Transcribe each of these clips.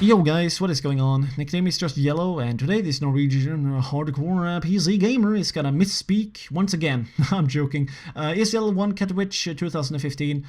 Yo guys, what is going on? Nickname is just Yellow, and today this Norwegian hardcore PC gamer is gonna misspeak once again. I'm joking. ESL 1 Katowice 2015.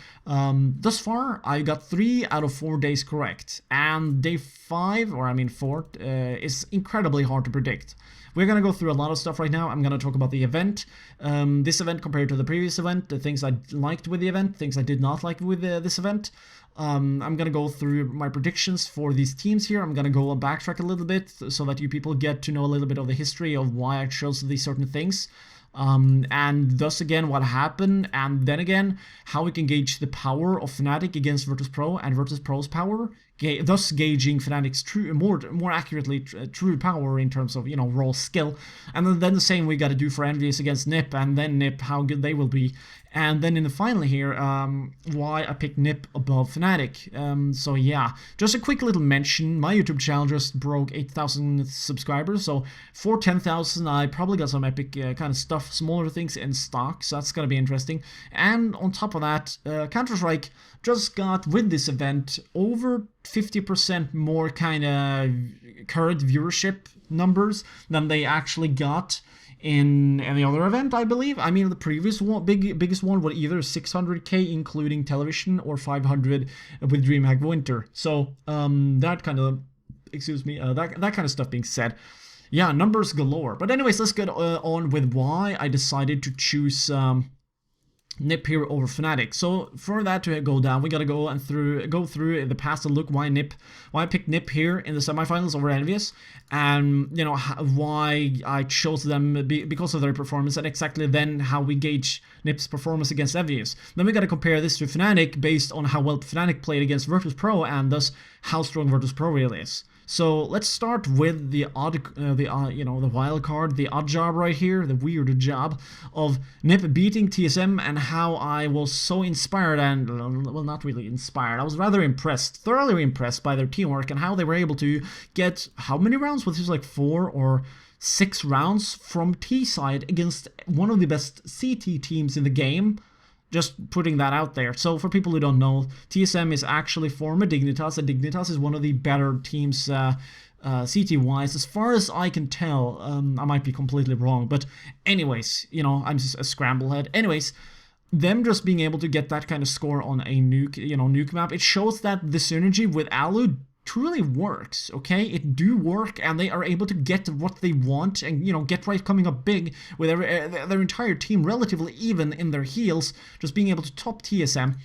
Thus far, I got 3 out of 4 days correct, and day 5, or I mean 4, is incredibly hard to predict. We're gonna go through a lot of stuff right now. I'm gonna talk about the event, this event compared to the previous event, the things I liked with the event, things I did not like with this event. I'm gonna go through my predictions for these teams here. I'm gonna go backtrack a little bit so that you people get to know a little bit of the history of why I chose these certain things. And thus again what happened, and then again how we can gauge the power of Fnatic against virtus.pro and virtus.pro's power, thus gauging Fnatic's true, more accurately, true power in terms of, you know, raw skill. And then the same we got to do for Envious against Nip, and then Nip, how good they will be. And then in the final here, why I picked Nip above Fnatic. So yeah, just a quick little mention, my YouTube channel just broke 8,000 subscribers, so for 10,000 I probably got some epic kind of stuff, smaller things in stock, so that's gonna be interesting. And on top of that, Counter-Strike just got, with this event, over 50% more kind of current viewership numbers than they actually got in any other event, I believe. I mean, the previous one, biggest one was either 600k including television or 500 with DreamHack Winter. So that kind of, excuse me, that kind of stuff being said, yeah, numbers galore. But anyways, let's get on with why I decided to choose Nip here over Fnatic. So for that to go down, we gotta go through the past and look why I picked Nip here in the semifinals over Envious, and you know why I chose them because of their performance, and exactly then how we gauge Nip's performance against Envious. Then we gotta compare this to Fnatic based on how well Fnatic played against virtus.pro, and thus how strong virtus.pro really is. So let's start with the the wild card, the odd job right here, the weird job of Nip beating TSM, and how I was so inspired and, well, not really inspired, I was rather impressed, thoroughly impressed by their teamwork and how they were able to get, how many rounds? Was this like 4 or 6 rounds from T side against one of the best CT teams in the game? Just putting that out there. So for people who don't know, TSM is actually former Dignitas, and Dignitas is one of the better teams CT-wise, as far as I can tell. I might be completely wrong, but anyways, you know, I'm just a scramblehead. Anyways, them just being able to get that kind of score on a nuke map, it shows that the synergy with Alu truly works, okay? It do work, and they are able to get what they want, and, you know, get right coming up big with their entire team relatively even in their heals, just being able to top TSM.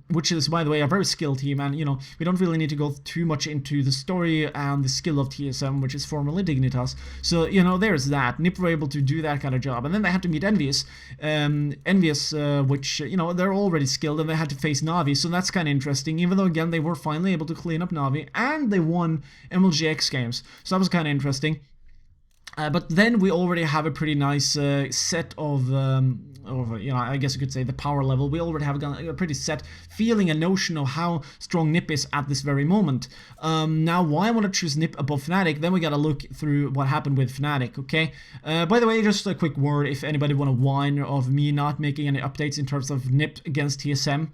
Which is, by the way, a very skilled team, and, you know, we don't really need to go too much into the story and the skill of TSM, which is formerly Dignitas. So, you know, there's that. Nip were able to do that kind of job, and then they had to meet Envious, which, you know, they're already skilled, and they had to face Na'Vi, so that's kind of interesting, even though, again, they were finally able to clean up Na'Vi, and they won MLGX games, so that was kind of interesting. But then we already have a pretty nice set of, you know, I guess you could say the power level. We already have a pretty set feeling and notion of how strong Nip is at this very moment. Now, why I want to choose Nip above Fnatic, then we gotta look through what happened with Fnatic, okay? By the way, just a quick word, if anybody want to whine of me not making any updates in terms of Nip against TSM,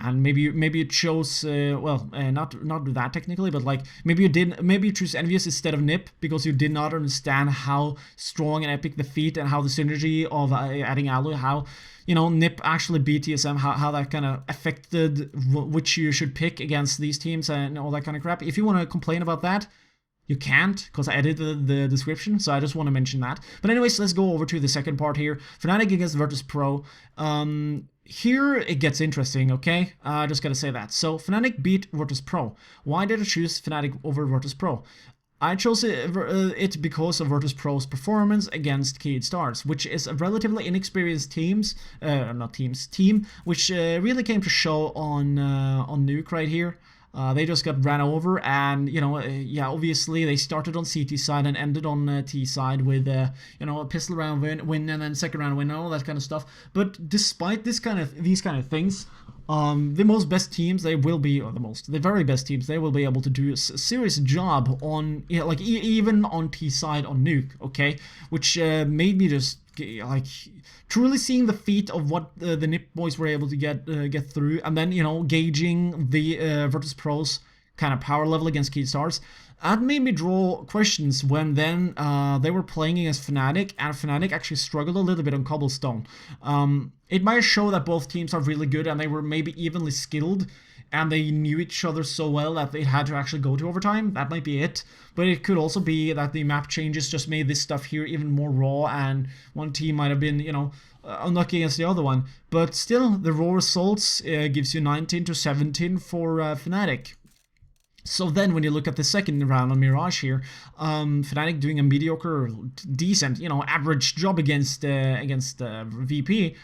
and maybe you chose not that technically, but like maybe you choose Envious instead of Nip because you did not understand how strong and epic the feat and how the synergy of adding Alu, how, you know, Nip actually beat TSM, how that kind of affected which you should pick against these teams and all that kind of crap. If you want to complain about that, you can't, because I edited the description, so I just want to mention that. But anyways, let's go over to the second part here. Fnatic against virtus.pro. Here it gets interesting, okay? I just gotta say that. So, Fnatic beat virtus.pro. Why did I choose Fnatic over virtus.pro? I chose it because of virtus.pro's performance against Keyed Stars, which is a relatively inexperienced team, which really came to show on Nuke right here. They just got ran over, and, you know, yeah, obviously they started on CT side and ended on T side with, you know, a pistol round win and then second round win and all that kind of stuff. But despite these kind of things, the very best teams, they will be able to do a serious job on, you know, like even on T side on Nuke, okay, which made me just like truly seeing the feat of what the Nip boys were able to get through, and then, you know, gauging the virtus.pro's kind of power level against Keystars. That made me draw questions when then they were playing against Fnatic, and Fnatic actually struggled a little bit on Cobblestone. It might show that both teams are really good and they were maybe evenly skilled, and they knew each other so well that they had to actually go to overtime. That might be it. But it could also be that the map changes just made this stuff here even more raw, and one team might have been, you know, unlucky against the other one. But still, the raw results gives you 19-17 for Fnatic. So then when you look at the second round on Mirage here, Fnatic doing a mediocre, decent, you know, average job against VP.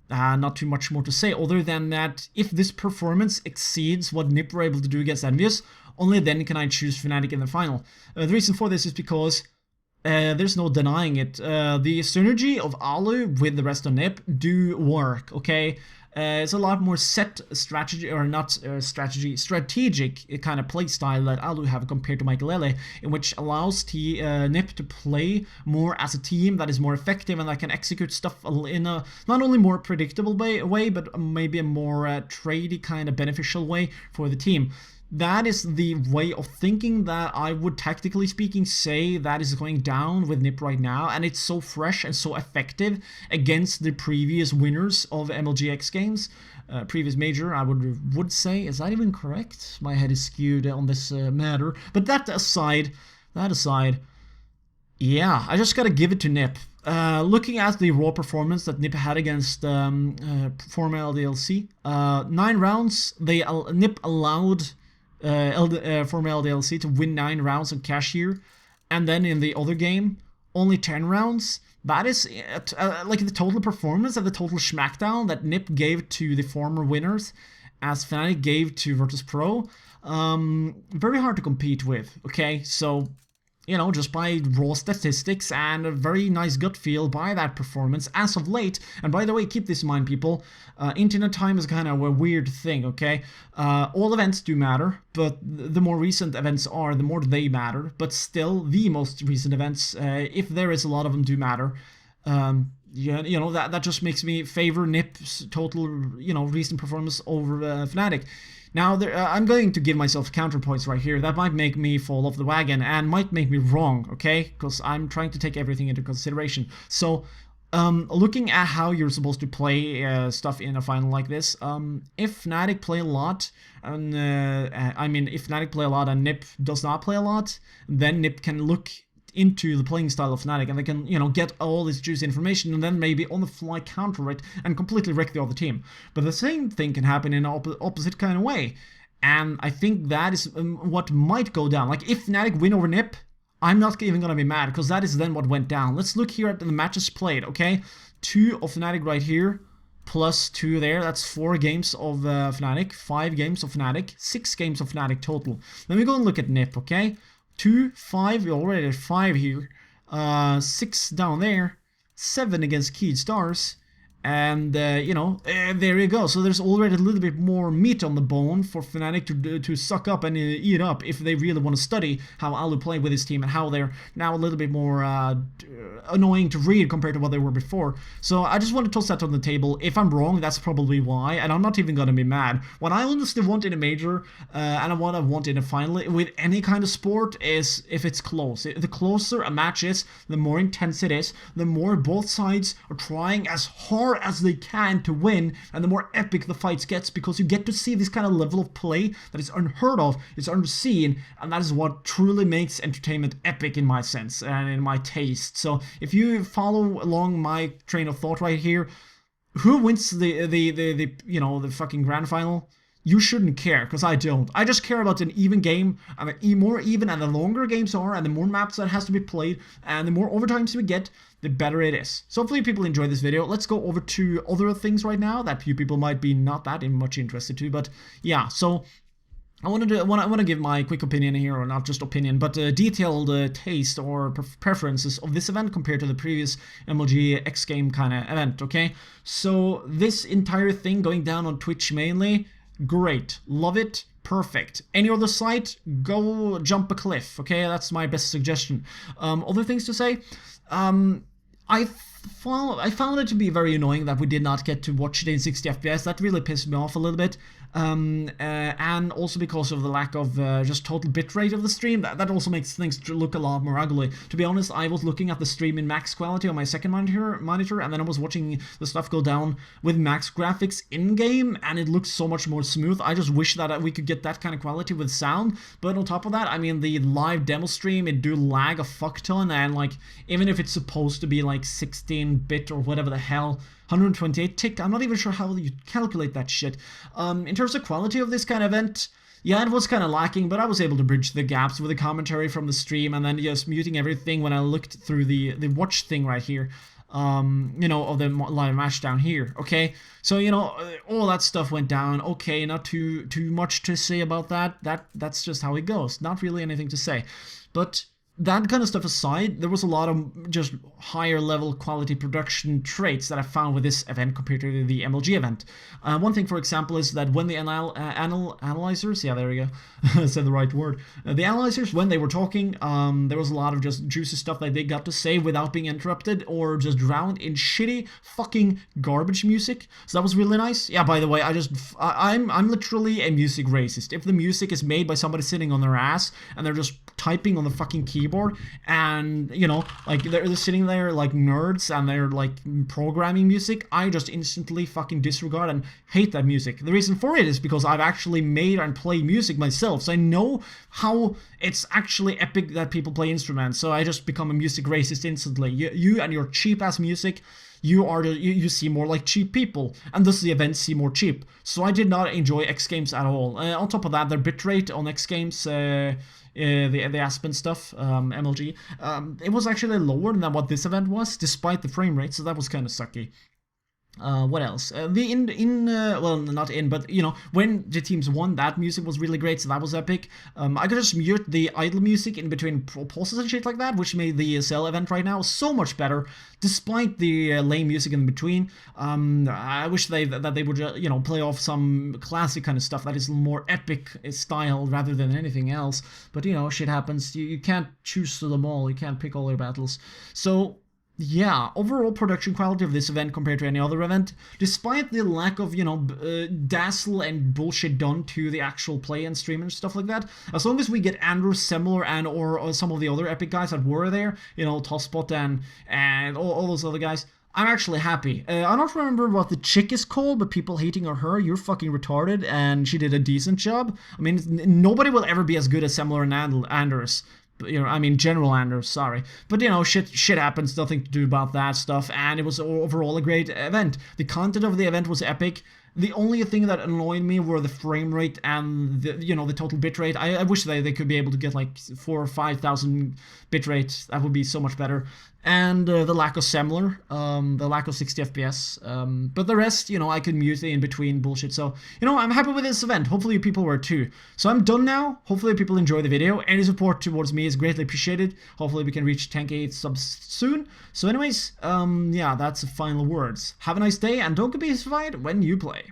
Not too much more to say other than that if this performance exceeds what NiP were able to do against Envious, only then can I choose Fnatic in the final. The reason for this is because there's no denying it. The synergy of Alu with the rest of NiP do work, okay? It's a lot more set strategy, or not strategic kind of play style that Alu have compared to Michaelele, in which allows NiP to play more as a team that is more effective and that can execute stuff in a not only more predictable way, but maybe a more tradey kind of beneficial way for the team. That is the way of thinking that I would, tactically speaking, say that is going down with NiP right now, and it's so fresh and so effective against the previous winners of MLGX games. Previous major, I would say. Is that even correct? My head is skewed on this matter. But that aside, yeah, I just gotta give it to NiP. Looking at the raw performance that NiP had against former LDLC, 9 rounds, NiP allowed former LDLC to win 9 rounds on Cashier, and then in the other game, only 10 rounds. That is like the total performance and the total smackdown that NiP gave to the former winners, as Fnatic gave to virtus.pro. Very hard to compete with, okay? So, you know, just by raw statistics and a very nice gut feel by that performance as of late. And by the way, keep this in mind, people. Internet time is kind of a weird thing, okay? All events do matter, but the more recent events are, the more they matter. But still, the most recent events, if there is a lot of them, do matter. Yeah, you know, that just makes me favor NiP's total, you know, recent performance over Fnatic. Now, I'm going to give myself counterpoints right here. That might make me fall off the wagon and might make me wrong, okay? Because I'm trying to take everything into consideration. So, looking at how you're supposed to play stuff in a final like this, if Fnatic play a lot, and if Fnatic play a lot and NiP does not play a lot, then NiP can look into the playing style of Fnatic, and they can, you know, get all this juicy information and then maybe on the fly counter it and completely wreck the other team. But the same thing can happen in an opposite kind of way, and I think that is what might go down. Like, if Fnatic win over NiP, I'm not even gonna be mad, because that is then what went down. Let's look here at the matches played, okay? 2 of Fnatic right here, plus 2 there, that's 4 games of Fnatic, 5 games of Fnatic, 6 games of Fnatic total. Then we go and look at NiP, okay? 2, 5, we're already at 5 here, 6 down there, 7 against Keystars, and, you know, there you go. So there's already a little bit more meat on the bone for Fnatic to suck up and eat up if they really want to study how Alu played with his team and how they're now a little bit more annoying to read compared to what they were before. So I just want to toss that on the table. If I'm wrong, that's probably why, and I'm not even going to be mad. What I honestly want in a major, and what I want in a final with any kind of sport, is if it's close. The closer a match is, the more intense it is, the more both sides are trying as hard as they can to win, and the more epic the fights gets, because you get to see this kind of level of play that is unheard of, it's unseen, and that is what truly makes entertainment epic in my sense and in my taste. So if you follow along my train of thought right here, who wins the you know, the fucking grand final? You shouldn't care, because I don't. I just care about an even game, and the more even and the longer games are, and the more maps that has to be played, and the more overtimes we get, the better it is. So hopefully people enjoy this video. Let's go over to other things right now that few people might be not that much interested to, but yeah, so I want to give my quick opinion here, or not just opinion, but detailed taste or preferences of this event compared to the previous MLG X game kind of event, okay? So this entire thing going down on Twitch mainly, great, love it, perfect. Any other site, go jump a cliff, okay? That's my best suggestion. Other things to say, I found it to be very annoying that we did not get to watch it in 60 FPS. That really pissed me off a little bit. And also because of the lack of just total bitrate of the stream, that also makes things look a lot more ugly. To be honest, I was looking at the stream in max quality on my second monitor, and then I was watching the stuff go down with max graphics in-game, and it looks so much more smooth. I just wish that we could get that kind of quality with sound, but on top of that, I mean, the live demo stream, it do lag a fuck ton, and like, even if it's supposed to be like 16-bit or whatever the hell, 128 tick, I'm not even sure how you calculate that shit. In terms of quality of this kind of event, yeah, it was kind of lacking, but I was able to bridge the gaps with the commentary from the stream, and then just muting everything when I looked through the watch thing right here. You know, of the live match down here, okay? So, you know, all that stuff went down, okay, not too much to say about that. That's just how it goes. Not really anything to say. But that kind of stuff aside, there was a lot of just higher level quality production traits that I found with this event compared to the MLG event. One thing, for example, is that when the analyzers, yeah, there we go, I said the right word. The analyzers, when they were talking, there was a lot of just juicy stuff that they got to say without being interrupted or just drowned in shitty fucking garbage music. So that was really nice. Yeah, by the way, I'm literally a music racist. If the music is made by somebody sitting on their ass and they're just typing on the fucking keyboard, and you know, like they're sitting there like nerds and they're like programming music, I just instantly fucking disregard and hate that music. The reason for it is because I've actually made and play music myself, so I know how it's actually epic that people play instruments. So I just become a music racist instantly. You and your cheap ass music, you seem more like cheap people, and thus the events seem more cheap. So I did not enjoy X Games at all. On top of that, their bitrate on X Games, the Aspen stuff, MLG, it was actually lower than what this event was, despite the frame rate, so that was kind of sucky. What else? Well, not in, but you know, when the teams won, that music was really great, so that was epic. I could just mute the idle music in between pauses and shit like that, which made the ESL event right now so much better, despite the lame music in between. I wish that they would, you know, play off some classic kind of stuff that is more epic style rather than anything else. But you know, shit happens. You can't choose them all. You can't pick all your battles. So yeah, overall production quality of this event compared to any other event, despite the lack of, you know, dazzle and bullshit done to the actual play and stream and stuff like that, as long as we get Andrew Semler and or some of the other epic guys that were there, you know, Tosspot and all those other guys, I'm actually happy. I don't remember what the chick is called, but people hating on her, you're fucking retarded, and she did a decent job. I mean, nobody will ever be as good as Semler and Anders. You know, I mean, General Anders, sorry. But, you know, shit happens, nothing to do about that stuff, and it was overall a great event. The content of the event was epic. The only thing that annoyed me were the frame rate and the, you know, the total bitrate. I wish they could be able to get like 4,000 or 5,000 bitrate. That would be so much better. And the lack of Semler, the lack of 60 FPS. But the rest, you know, I could mute the in-between bullshit. So, you know, I'm happy with this event. Hopefully people were too. So I'm done now. Hopefully people enjoy the video. Any support towards me is greatly appreciated. Hopefully we can reach 10k subs soon. So anyways, yeah, that's the final words. Have a nice day, and don't get beastyfied when you play.